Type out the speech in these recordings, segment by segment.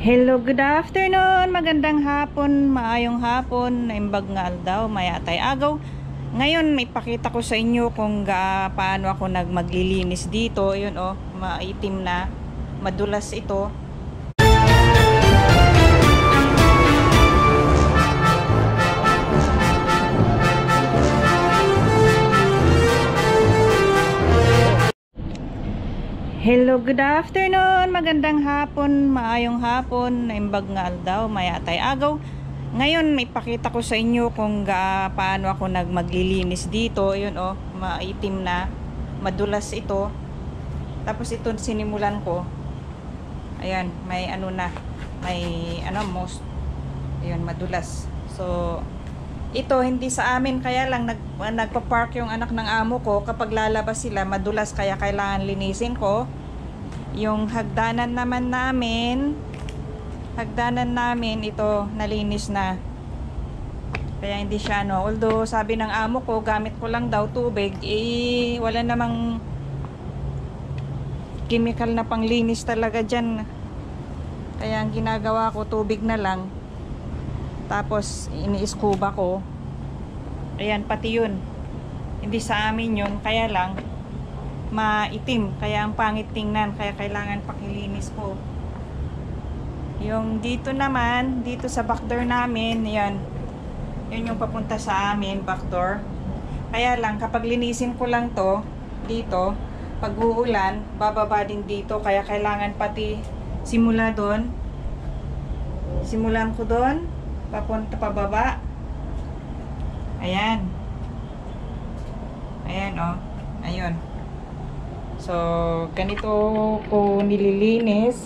Hello, good afternoon, magandang hapon, maayong hapon, naimbag nga aldaw, mayatay agaw. Ngayon, may pakita ko sa inyo kung paano ako maglilinis dito. Yun maitim na, madulas ito. Hello, good afternoon, magandang hapon, maayong hapon, naimbag nga aldaw, mayatay agaw. Ngayon, may pakita ko sa inyo kung paano ako maglilinis dito. Yun maitim na, madulas ito. Tapos ito sinimulan ko. Ayan, may most. Ayan, madulas. So, ito hindi sa amin, kaya lang nagpa-park yung anak ng amo ko. Kapag lalabas sila, madulas, kaya kailangan linisin ko. Yung hagdanan namin ito nalinis na, kaya hindi siya although sabi ng amo ko gamit ko lang daw tubig, wala namang chemical na panglinis talaga dyan, kaya ang ginagawa ko tubig na lang, tapos ini-scuba ko. Ayan, pati yun hindi sa amin yun, kaya lang maitim, kaya ang pangit tingnan, kaya kailangan pakilinis ko. Yung dito naman, dito sa backdoor namin, yun yung papunta sa amin, backdoor. Kaya lang, kapag linisin ko lang to dito, pag uulan, bababa din dito, kaya kailangan pati simulan ko doon, papunta pababa. Ayan ayun. So, ganito ko nililinis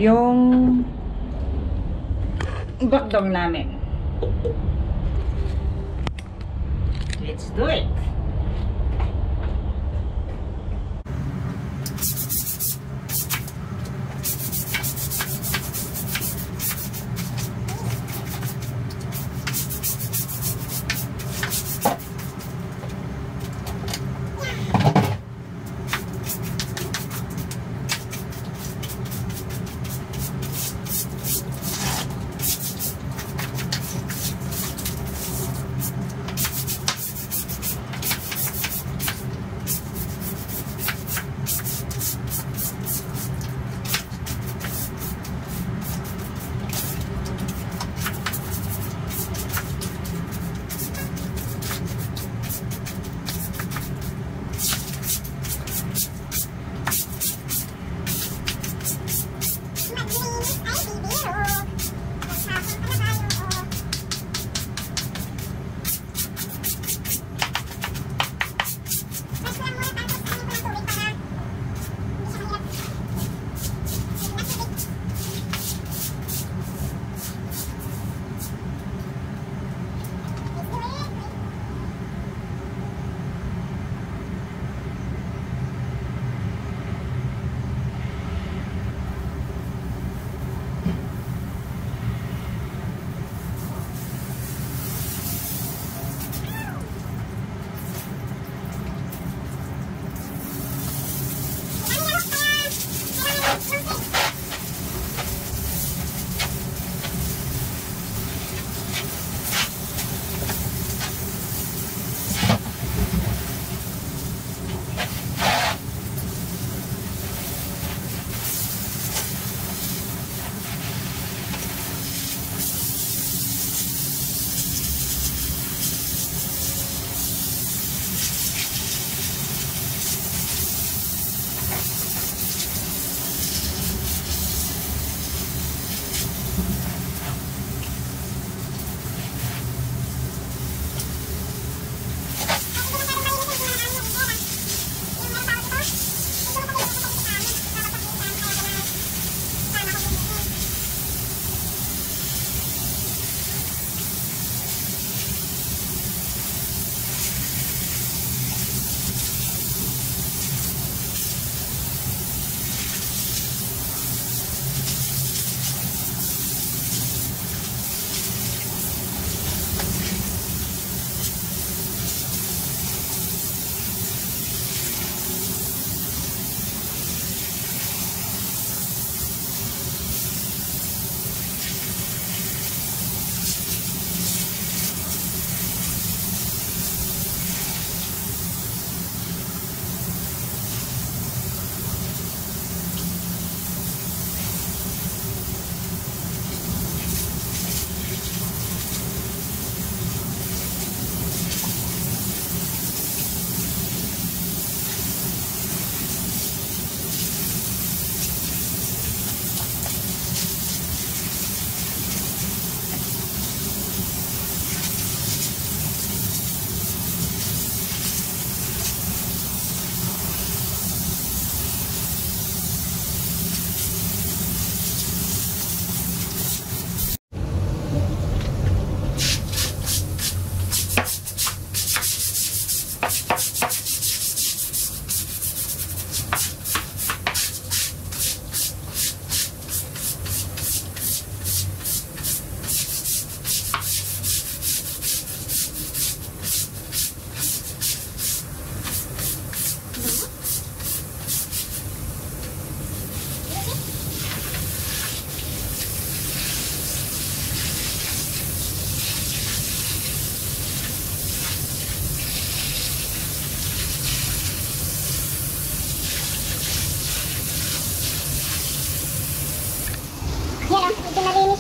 yung backdoor namin. Let's do it!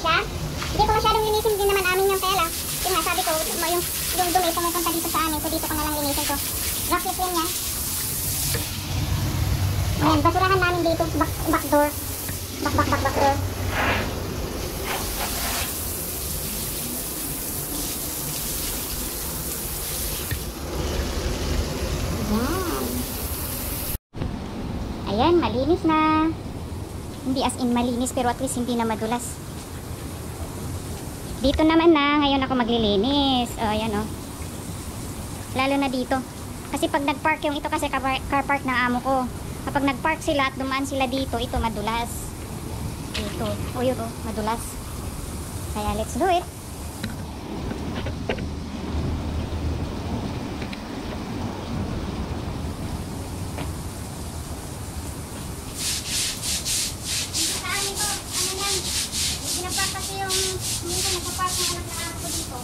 siya. Hindi ko masyadong linisin din naman amin yung tela. Yung nga, sabi ko, yung dumi pumupunta dito sa amin. So dito ko na lang linisin to. Rocket yan yan. Ayan, basurahan namin dito. Back door. Back door. Ayan, malinis na. Hindi as in malinis, pero at least hindi na madulas. Dito naman na, ngayon ako maglilinis. O, ayan o. Lalo na dito. Kasi pag nagpark yung ito kasi car park ng amo ko. Kapag nagpark sila at dumaan sila dito, ito madulas. Dito. O yun o, madulas. Kaya let's do it. Kasi yung minsan nagpa-park ng anak na ako dito.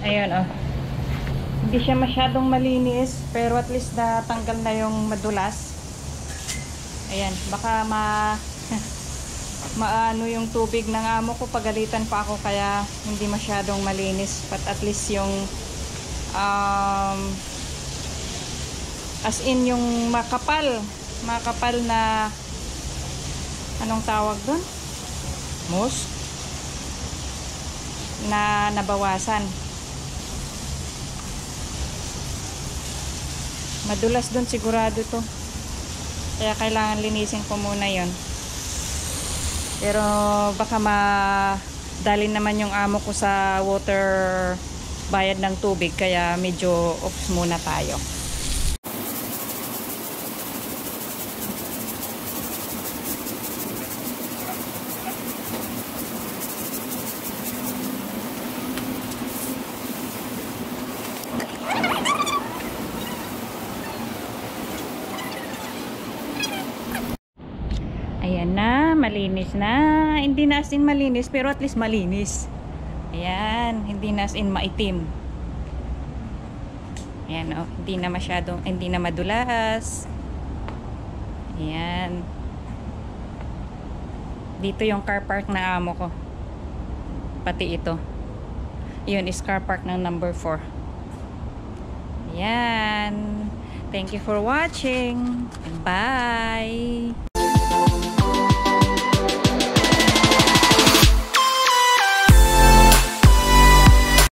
Ayan, oh. Hindi siya masyadong malinis, pero at least natanggal na yung madulas. Ayan, baka maano yung tubig ng amo ko, pagalitan pa ako kaya hindi masyadong malinis. But at least yung as in yung makapal na anong tawag doon? Moss na nabawasan. Madulas doon sigurado to. Kaya kailangan linisin ko muna yon. Pero baka madali naman yung amo ko sa water bayad ng tubig. Kaya medyo off muna tayo. Ayan na, malinis na. Hindi na as in malinis, pero at least malinis. Ayan, hindi na as in maitim. Ayan, oh, hindi na madulas. Ayan. Dito yung car park na amo ko. Pati ito. Yun is car park ng number 4. Ayan. Thank you for watching. Bye!